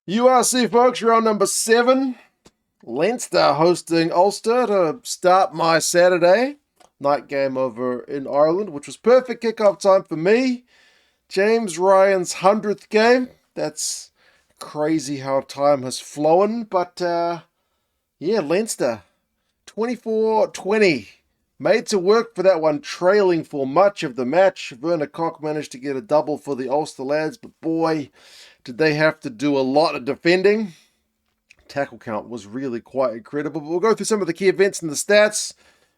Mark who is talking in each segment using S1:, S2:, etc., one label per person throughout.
S1: URC, folks, round number 7. Leinster hosting Ulster to start my Saturday night game over in Ireland, which was perfect kickoff time for me. James Ryan's 100th game. That's crazy how time has flown. But, Leinster, 24-20. Made to work for that one, trailing for much of the match. Werner Koch managed to get a double for the Ulster lads, but boy, did they have to do a lot of defending. Tackle count was really quite incredible. But we'll go through some of the key events and the stats,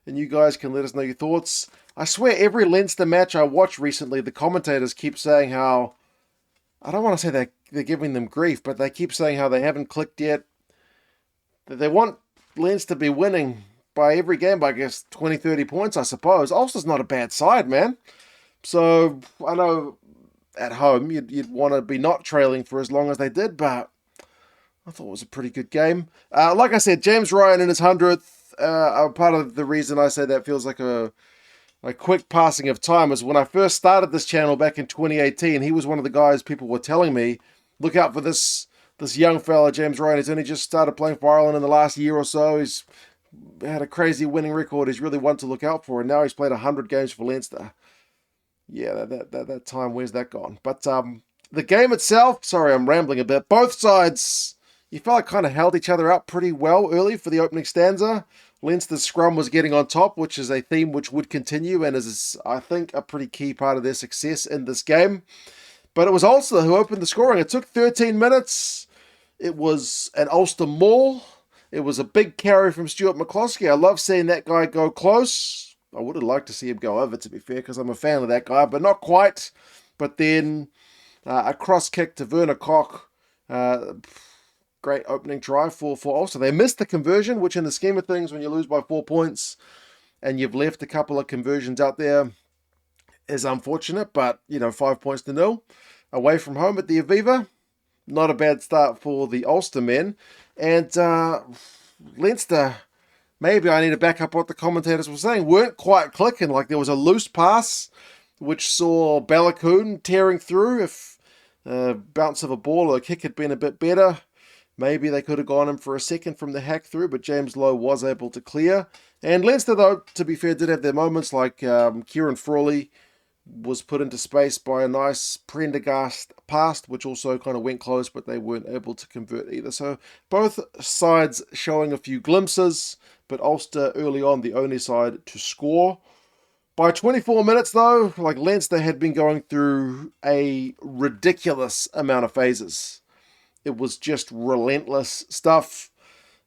S1: and you guys can let us know your thoughts. I swear every Leinster match I watched recently, the commentators keep saying how, I don't want to say they're giving them grief, but they keep saying how they haven't clicked yet. They want Leinster to be winning by every game by, I guess, 20, 30 points, I suppose. Ulster's not a bad side, man. So I know at home you'd want to be not trailing for as long as they did, but I thought it was a pretty good game. Like I said, James Ryan in his 100th, part of the reason I say that feels like a quick passing of time is when I first started this channel back in 2018, he was one of the guys people were telling me, look out for this young fella, James Ryan. He's only just started playing for Ireland in the last year or so. He's had a crazy winning record. He's really one to look out for, and now he's played 100 games for Leinster. Yeah, that time, where's that gone? But the game itself, sorry, I'm rambling a bit. Both sides, you felt like kind of held each other up pretty well early for the opening stanza. Leinster's scrum was getting on top, which is a theme which would continue and is, I think, a pretty key part of their success in this game. But it was Ulster who opened the scoring. It took 13 minutes. It was an Ulster maul. It was a big carry from Stuart McCloskey. I love seeing that guy go close. I would have liked to see him go over, to be fair, because I'm a fan of that guy, but not quite. But then a cross kick to Werner Koch. Great opening try for Ulster. They missed the conversion, which in the scheme of things, when you lose by 4 points and you've left a couple of conversions out there, is unfortunate. But, 5 points to nil away from home at the Aviva. Not a bad start for the Ulster men. And Leinster, maybe I need to back up what the commentators were saying, weren't quite clicking. Like there was a loose pass, which saw Ballacoon tearing through. If bounce of a ball or a kick had been a bit better, maybe they could have gone in for a second from the hack through, but James Lowe was able to clear. And Leinster, though, to be fair, did have their moments, like Kieran Frawley was put into space by a nice Prendergast pass, which also kind of went close, but they weren't able to convert either. So both sides showing a few glimpses, but Ulster early on the only side to score. By 24 minutes, though, like Leinster had been going through a ridiculous amount of phases. It was just relentless stuff.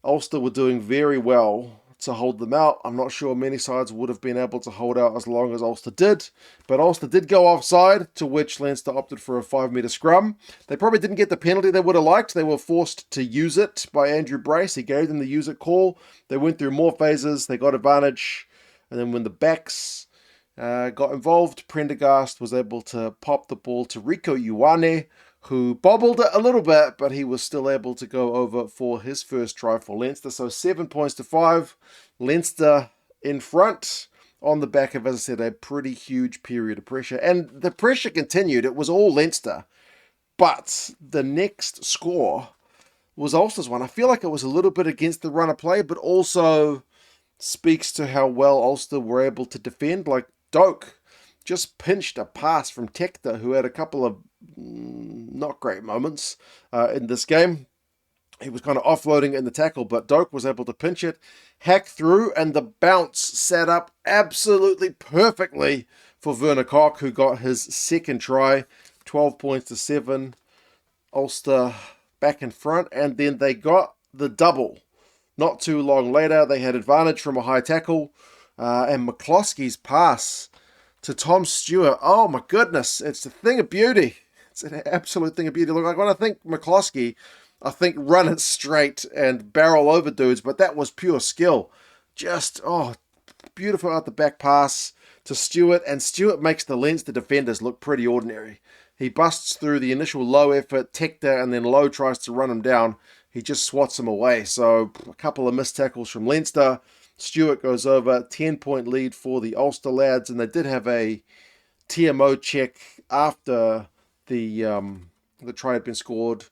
S1: Ulster were doing very well to hold them out. I'm not sure many sides would have been able to hold out as long as Ulster did, but Ulster did go offside, to which Leinster opted for a 5-metre scrum. They probably didn't get the penalty they would have liked. They were forced to use it by Andrew Brace. He gave them the use it call. They went through more phases. They got advantage. And then when the backs got involved, Prendergast was able to pop the ball to Rico Ioane, who bobbled it a little bit, but he was still able to go over for his first try for Leinster. So 7 points to 5. Leinster in front on the back of, as I said, a pretty huge period of pressure. And the pressure continued. It was all Leinster. But the next score was Ulster's one. I feel like it was a little bit against the run of play, but also speaks to how well Ulster were able to defend. Like Doak just pinched a pass from Tector, who had a couple of not great moments in this game. He was kind of offloading in the tackle, but Doak was able to pinch it, hack through, and the bounce set up absolutely perfectly for Werner Koch, who got his second try. 12 points to 7. Ulster back in front, and then they got the double. Not too long later, they had advantage from a high tackle, and McCloskey's pass to Tom Stewart. Oh my goodness, it's a thing of beauty. It's an absolute thing of beauty. Look, like when I think McCloskey, I think run it straight and barrel over dudes, but that was pure skill. Just, beautiful out the back pass to Stewart, and Stewart makes the Leinster defenders look pretty ordinary. He busts through the initial low effort, Tector, and then Lowe tries to run him down. He just swats him away. So a couple of missed tackles from Leinster. Stewart goes over, 10-point lead for the Ulster lads, and they did have a TMO check after the try had been scored.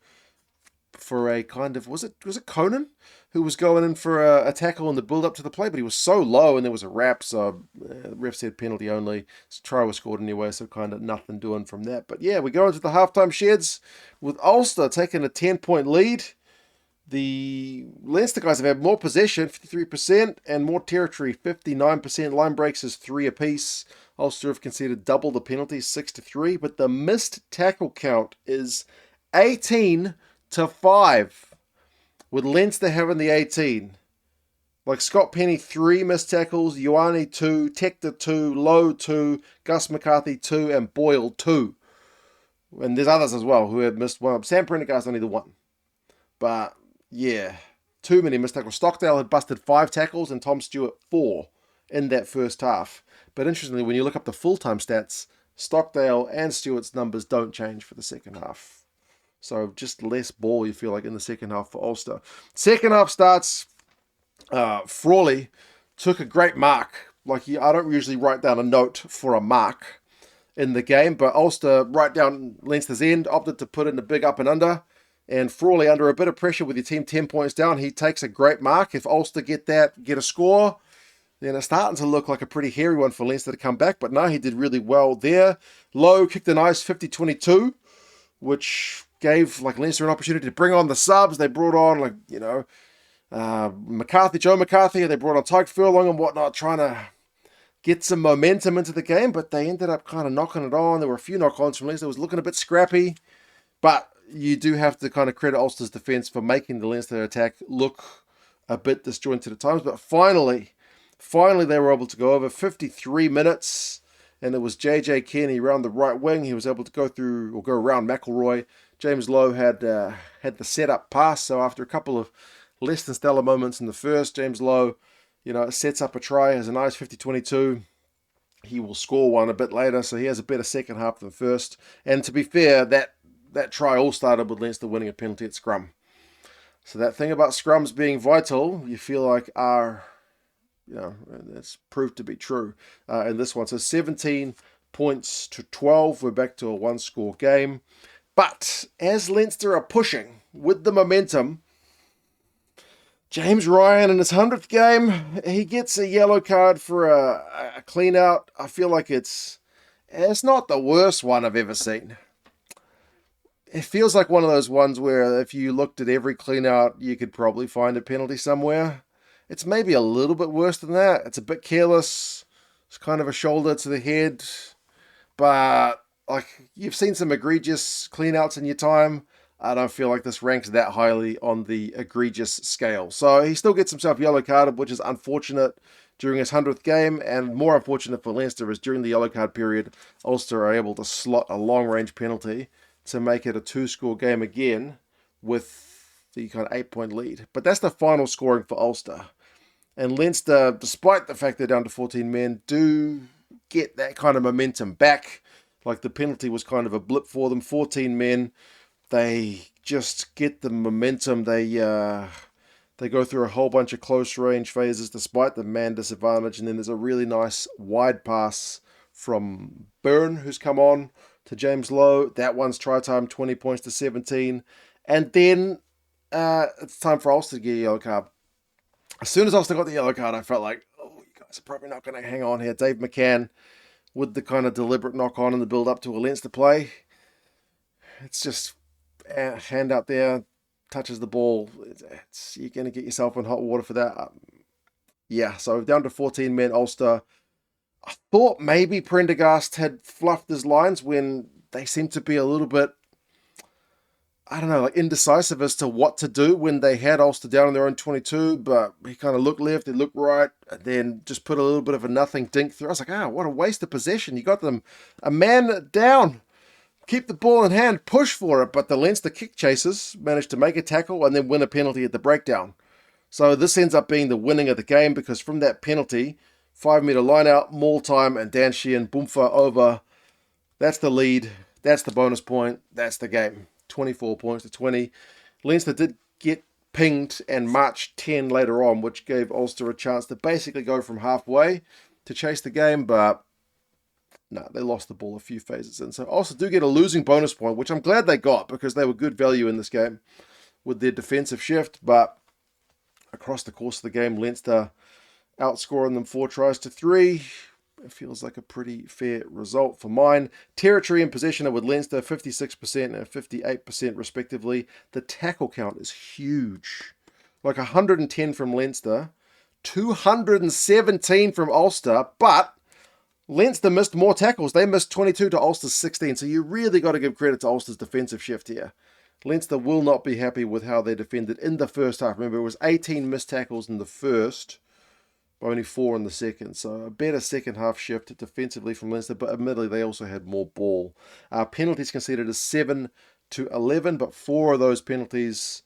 S1: for a kind of, was it Conan who was going in for a tackle in the build up to the play, but he was so low and there was a wrap, so the ref said penalty only. Try was scored anyway, so kind of nothing doing from that. But yeah, we go into the halftime sheds with Ulster taking a 10-point lead. The Leinster guys have had more possession, 53%, and more territory, 59%. Line breaks is 3 apiece. Ulster have conceded double the penalties, 6-3, but the missed tackle count is 18-5, with Leinster having the 18. Like Scott Penny, 3 missed tackles, Ioane 2, Tector 2, Lowe 2, Gus McCarthy 2, and Boyle 2. And there's others as well who have missed one. Sam Prendergast only the 1. But yeah, too many missed tackles. Stockdale had busted 5 tackles and Tom Stewart 4 in that first half. But interestingly, when you look up the full-time stats, Stockdale and Stewart's numbers don't change for the second half. So just less ball, you feel like, in the second half for Ulster. Second half starts, Frawley took a great mark. Like, I don't usually write down a note for a mark in the game, but Ulster, right down Leinster's end, opted to put in a big up and under. And Frawley, under a bit of pressure with your team 10 points down, he takes a great mark. If Ulster get a score, then it's starting to look like a pretty hairy one for Leinster to come back. But no, he did really well there. Lowe kicked a nice 50-22, which gave Leinster an opportunity to bring on the subs. They brought on, McCarthy, Joe McCarthy. They brought on Tyke Furlong and whatnot, trying to get some momentum into the game. But they ended up kind of knocking it on. There were a few knock-ons from Leinster. It was looking a bit scrappy. But you do have to kind of credit Ulster's defence for making the Leinster attack look a bit disjointed at times. But finally they were able to go over 53 minutes, and it was JJ Kenny around the right wing. He was able to go around McElroy. James Lowe had the set-up pass, so after a couple of less than stellar moments in the first, James Lowe, sets up a try, has a nice 50-22. He will score one a bit later, so he has a better second half than first. And to be fair, that try all started with Leinster winning a penalty at scrum. So that thing about scrums being vital, you feel like that's proved to be true in this one. So 17 points to 12. We're back to a 1-score game. But as Leinster are pushing with the momentum, James Ryan in his 100th game, he gets a yellow card for a clean out. I feel like it's not the worst one I've ever seen. It feels like one of those ones where if you looked at every clean out, you could probably find a penalty somewhere. It's maybe a little bit worse than that. It's a bit careless. It's kind of a shoulder to the head. But you've seen some egregious clean outs in your time. I don't feel like this ranks that highly on the egregious scale. So he still gets himself yellow carded, which is unfortunate during his 100th game. And more unfortunate for Leinster is during the yellow card period, Ulster are able to slot a long-range penalty to make it a 2-score game again with the kind of 8-point lead. But that's the final scoring for Ulster. And Leinster, despite the fact they're down to 14 men, do get that kind of momentum back. Like the penalty was kind of a blip for them. 14 men, they just get the momentum. They go through a whole bunch of close range phases despite the man disadvantage. And then there's a really nice wide pass from Byrne, who's come on, to James Lowe. That one's try time, 20 points to 17. And then it's time for Ulster to get a yellow card. As soon as Ulster got the yellow card, I felt like, you guys are probably not going to hang on here. Dave McCann, with the kind of deliberate knock-on in the build-up to a Leinster play, it's just hand out there, touches the ball. You're going to get yourself in hot water for that. So down to 14 men, Ulster. I thought maybe Prendergast had fluffed his lines when they seemed to be a little bit, indecisive as to what to do when they had Ulster down in their own 22, but he kind of looked left, he looked right, and then just put a little bit of a nothing dink through. I was like, what a waste of possession. You got them a man down. Keep the ball in hand, push for it, but the Leinster kick chasers managed to make a tackle and then win a penalty at the breakdown. So this ends up being the winning of the game because from that penalty, 5-metre line out, maul time, and Dan Sheehan, Boomfa over. That's the lead. That's the bonus point. That's the game. 24 points to 20. Leinster did get pinged and marched 10 later on, which gave Ulster a chance to basically go from halfway to chase the game, but no, they lost the ball a few phases in. So Ulster do get a losing bonus point, which I'm glad they got because they were good value in this game. with their defensive shift, but across the course of the game, Leinster outscoring them 4-3. It feels like a pretty fair result for mine. Territory and possession are with Leinster 56% and 58% respectively. The tackle count is huge. Like 110 from Leinster, 217 from Ulster, but Leinster missed more tackles. They missed 22 to Ulster's 16, so you really got to give credit to Ulster's defensive shift here. Leinster will not be happy with how they defended in the first half. Remember, it was 18 missed tackles in the first, only 4 in the second. So a better second half shift defensively from Leinster, but admittedly they also had more ball. Penalties conceded is 7-11, but 4 of those penalties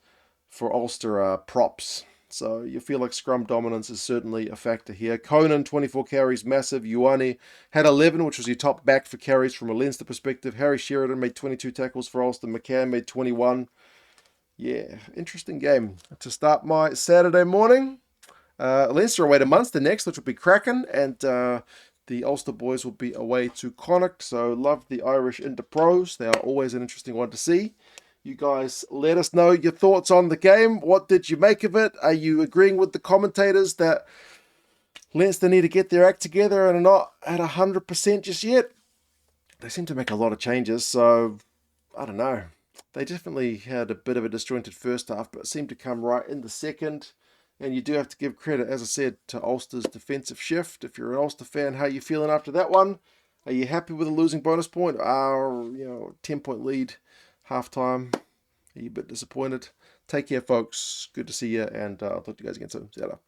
S1: for Ulster are props. So you feel like scrum dominance is certainly a factor here. Conan, 24 carries, massive. Ioane had 11, which was your top back for carries from a Leinster perspective. Harry Sheridan made 22 tackles for Ulster. McCann made 21. Yeah, interesting game to start my Saturday morning. Leinster away to Munster next, which will be cracking, and the Ulster boys will be away to Connacht. So love the Irish into pros. They are always an interesting one to see. You guys let us know your thoughts on the game. What did you make of it? Are you agreeing with the commentators that Leinster need to get their act together and are not at 100% just yet? They seem to make a lot of changes, so I don't know. They definitely had a bit of a disjointed first half, but seemed to come right in the second. And you do have to give credit, as I said, to Ulster's defensive shift. If you're an Ulster fan, how are you feeling after that one? Are you happy with a losing bonus point? 10-point lead, halftime. Are you a bit disappointed? Take care, folks. Good to see you, and I'll talk to you guys again soon. See you later.